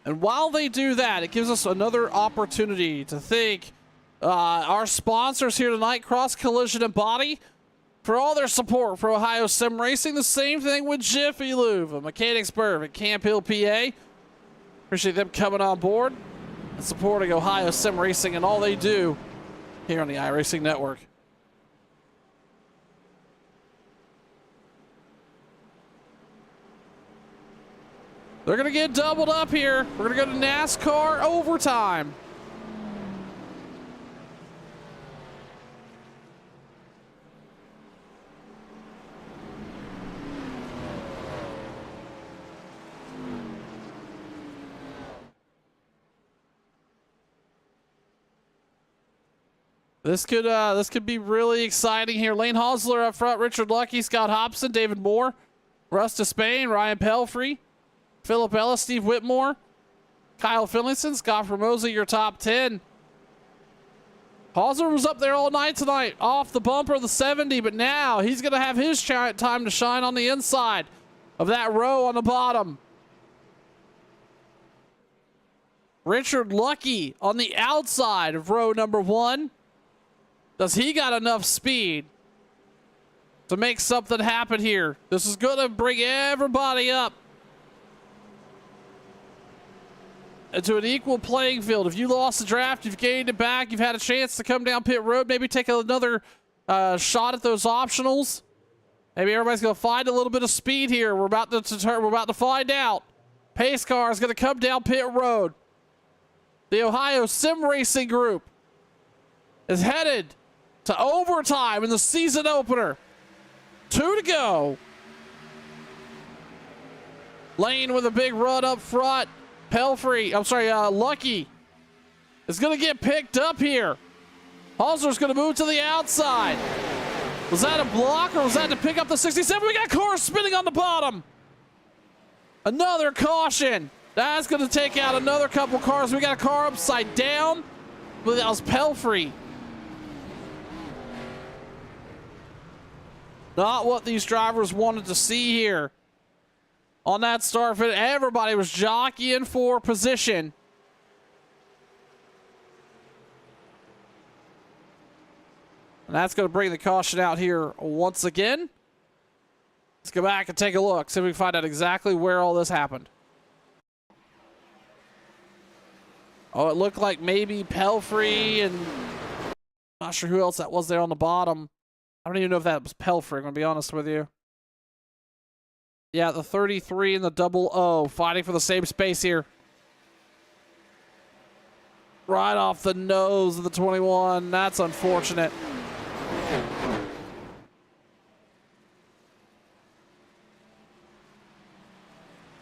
And while they do that, it gives us another opportunity to thank our sponsors here tonight, Cross Collision and Body, for all their support for Ohio Sim Racing. The same thing with Jiffy Lube, a Mechanicsburg at Camp Hill, PA. Appreciate them coming on board and supporting Ohio Sim Racing and all they do here on the iRacing Network. They're going to get doubled up here. We're going to go to NASCAR overtime. This could be really exciting here. Lane Hosler up front, Richard Lucky, Scott Hobson, David Moore, Russ Despain, Ryan Pelfrey, Philip Ellis, Steve Whitmore, Kyle Finlayson, Scott Formosa, your top 10. Hosler was up there all night tonight, off the bumper of the 70, but now he's going to have his time to shine on the inside of that row on the bottom. Richard Lucky on the outside of row number 1. Does he got enough speed to make something happen here? This is going to bring everybody up into an equal playing field. If you lost the draft, you've gained it back, you've had a chance to come down pit road, maybe take another shot at those optionals. Maybe everybody's going to find a little bit of speed here. We're about to find out. Pace car is going to come down pit road. The Ohio Sim Racing Group is headed to overtime in the season opener. 2 to go. Lane with a big run up front. Lucky is going to get picked up here. Hosler's going to move to the outside. Was that a block or was that to pick up the 67? We got cars spinning on the bottom. Another caution. That's going to take out another couple cars. We got a car upside down. But that was Pelfrey. Not what these drivers wanted to see here. On that start finish, everybody was jockeying for position. And that's going to bring the caution out here once again. Let's go back and take a look, see if we can find out exactly where all this happened. Oh, it looked like maybe Pelfrey and not sure who else that was there on the bottom. I don't even know if that was Pelfrey, I'm going to be honest with you. Yeah, the 33 and the 00 fighting for the same space here. Right off the nose of the 21. That's unfortunate.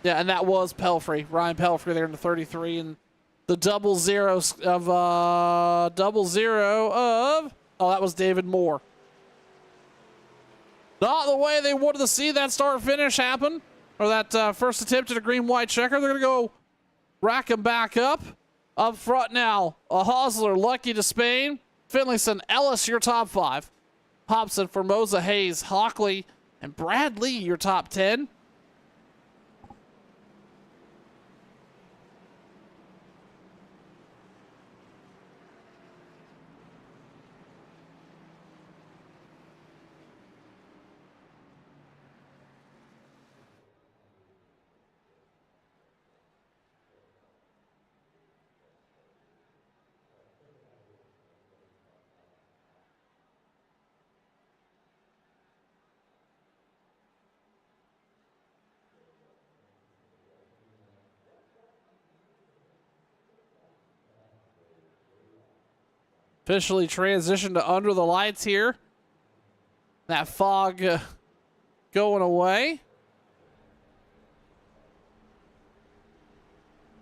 Yeah, and that was Pelfrey. Ryan Pelfrey there in the 33 and the 00 of oh, that was David Moore. Not the way they wanted to see that start finish happen, or that first attempt at a green-white checker. They're going to go rack him back up. Up front now, a Hosler, Lucky to Spain, Finlayson, Ellis, your top 5. Hobson, Formosa, Hayes, Hockley, and Brad Lee, your top 10. Officially transitioned to under the lights here. That fog going away.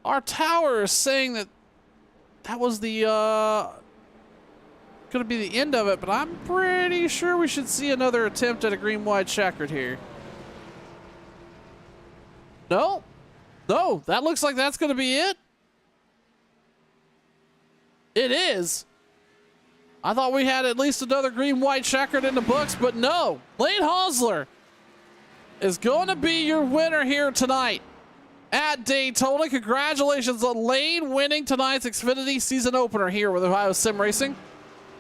Our tower is saying that that was the going to be the end of it, but I'm pretty sure we should see another attempt at a green-white checkered here. No, that looks like that's going to be it. It is. I thought we had at least another green-white checkered in the books, but no. Lane Hosler is going to be your winner here tonight at Daytona. Congratulations on Lane winning tonight's Xfinity season opener here with Ohio Sim Racing.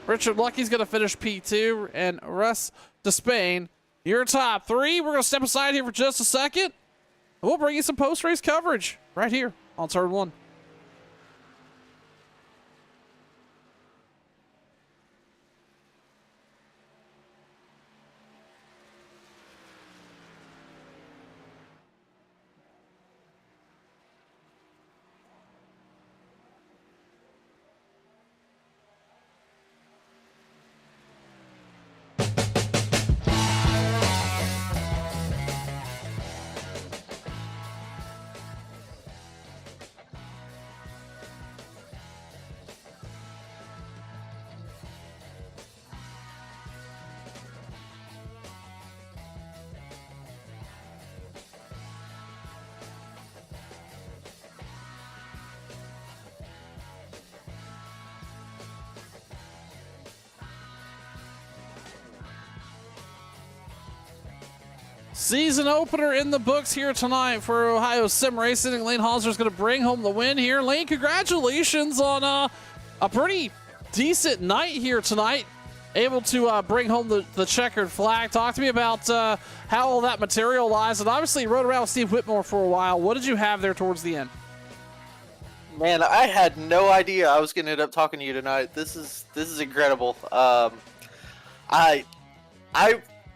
Richard Lucky's going to finish P2, and Russ Despain, your top 3. We're going to step aside here for just a second, and we'll bring you some post-race coverage right here on Turn 1. Season opener in the books here tonight for Ohio Sim Racing, and Lane Hauser's going to bring home the win here. Lane, congratulations on a pretty decent night here tonight. Able to bring home the checkered flag. Talk to me about how all that materialized. And obviously you rode around with Steve Whitmore for a while. What did you have there towards the end? Man, I had no idea I was going to end up talking to you tonight. This is incredible. I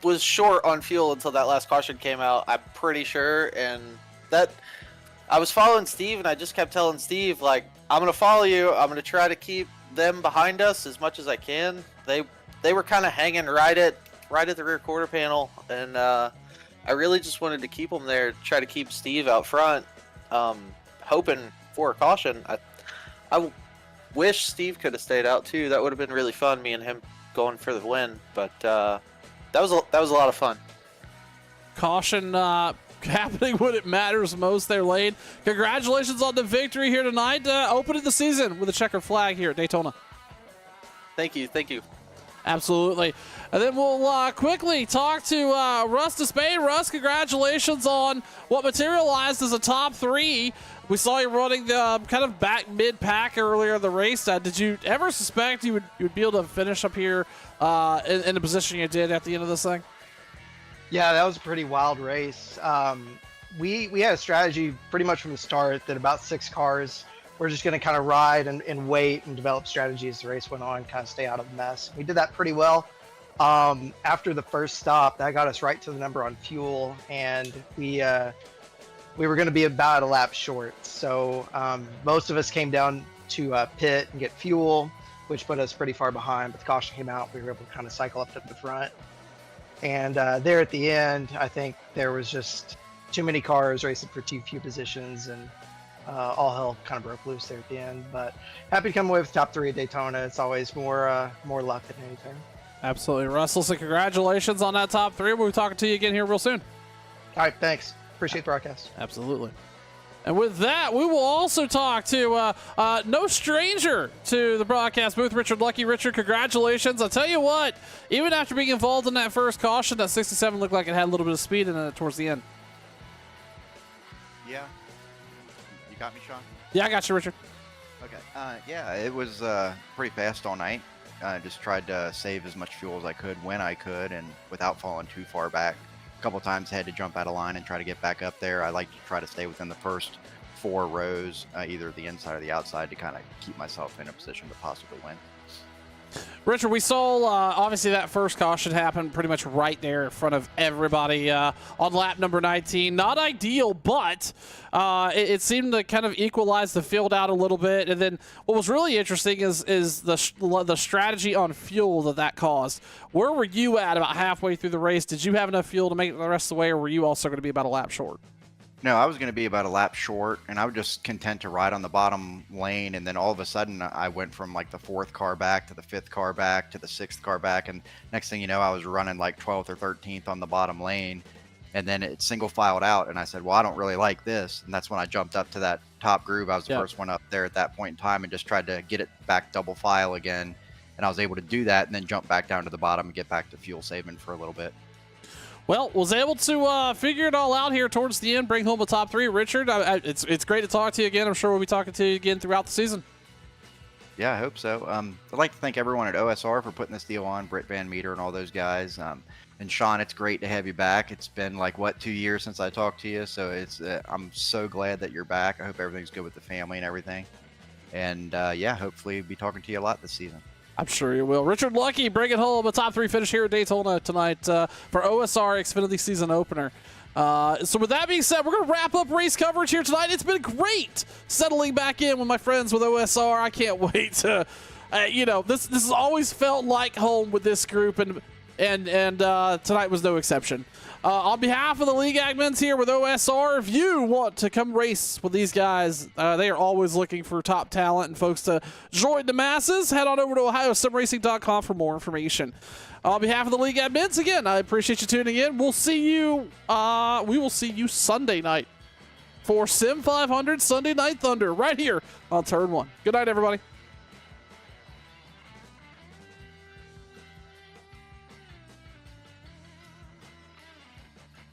was short on fuel until that last caution came out, I'm pretty sure, and that I was following Steve, and I just kept telling Steve, like, I'm going to follow you. I'm going to try to keep them behind us as much as I can. They were kind of hanging right at the rear quarter panel, and I really just wanted to keep them there, try to keep Steve out front, hoping for a caution. I wish Steve could have stayed out too. That would have been really fun, me and him going for the win, but that was a lot of fun. Caution happening when it matters most there, Lane. Congratulations on the victory here tonight, opening the season with a checkered flag here at Daytona. Thank you. Absolutely. And then we'll quickly talk to Russ Despay. Russ, congratulations on what materialized as a top 3. We saw you running the kind of back mid-pack earlier in the race. Did you ever suspect you would be able to finish up here in the position you did at the end of this thing? Yeah, that was a pretty wild race. We had a strategy pretty much from the start that about 6 cars, we're just going to kind of ride and wait and develop strategy as the race went on, kind of stay out of the mess. We did that pretty well. After the first stop, that got us right to the number on fuel, and we were going to be about a lap short. So most of us came down to pit and get fuel, which put us pretty far behind. But the caution came out, we were able to kind of cycle up to the front. And there at the end, I think there was just too many cars racing for too few positions, and all hell kind of broke loose there at the end. But happy to come away with top 3 at Daytona. It's always more luck than anything. Absolutely. Russell, so congratulations on that top 3. We'll be talking to you again here real soon. All right, thanks. Appreciate the broadcast. Absolutely. And with that, we will also talk to no stranger to the broadcast booth, Richard Lucky. Richard, congratulations. I'll tell you what, even after being involved in that first caution, that 67 looked like it had a little bit of speed in it towards the end. Yeah. You got me, Sean? Yeah, I got you, Richard. Okay. Yeah, it was pretty fast all night. I just tried to save as much fuel as I could when I could, and without falling too far back. A couple times had to jump out of line and try to get back up there. I like to try to stay within the first 4 rows, either the inside or the outside, to kind of keep myself in a position to possibly win. Richard, we saw obviously that first caution happen pretty much right there in front of everybody on lap number 19. Not ideal, but it seemed to kind of equalize the field out a little bit. And then what was really interesting is the strategy on fuel that caused. Where were you at about halfway through the race? Did you have enough fuel to make it the rest of the way, or were you also going to be about a lap short? No, I was going to be about a lap short, and I was just content to ride on the bottom lane, and then all of a sudden I went from like the 4th car back to the 5th car back to the 6th car back, and next thing you know, I was running like 12th or 13th on the bottom lane, and then it single filed out, and I said, well, I don't really like this, and that's when I jumped up to that top groove. I was the first one up there at that point in time, and just tried to get it back double file again, and I was able to do that, and then jump back down to the bottom and get back to fuel saving for a little bit. Well, was able to figure it all out here towards the end, bring home a top 3. Richard, it's great to talk to you again. I'm sure we'll be talking to you again throughout the season. Yeah, I hope so. I'd like to thank everyone at OSR for putting this deal on, Britt Van Meter and all those guys. And Sean, it's great to have you back. It's been like, 2 years since I talked to you, so it's I'm so glad that you're back. I hope everything's good with the family and everything. And yeah, hopefully we'll be talking to you a lot this season. I'm sure you will. Richard Lucky bringing home a top 3 finish here at Daytona tonight for OSR Xfinity season opener. So with that being said, we're going to wrap up race coverage here tonight. It's been great settling back in with my friends with OSR. I can't wait to, this has always felt like home with this group, and tonight was no exception. On behalf of the league admins here with OSR, if you want to come race with these guys, they are always looking for top talent and folks to join the masses. Head on over to ohiosimracing.com for more information. On behalf of the league admins, again, I appreciate you tuning in. We'll see you. We will see you Sunday night for Sim 500 Sunday Night Thunder right here on Turn 1. Good night, everybody.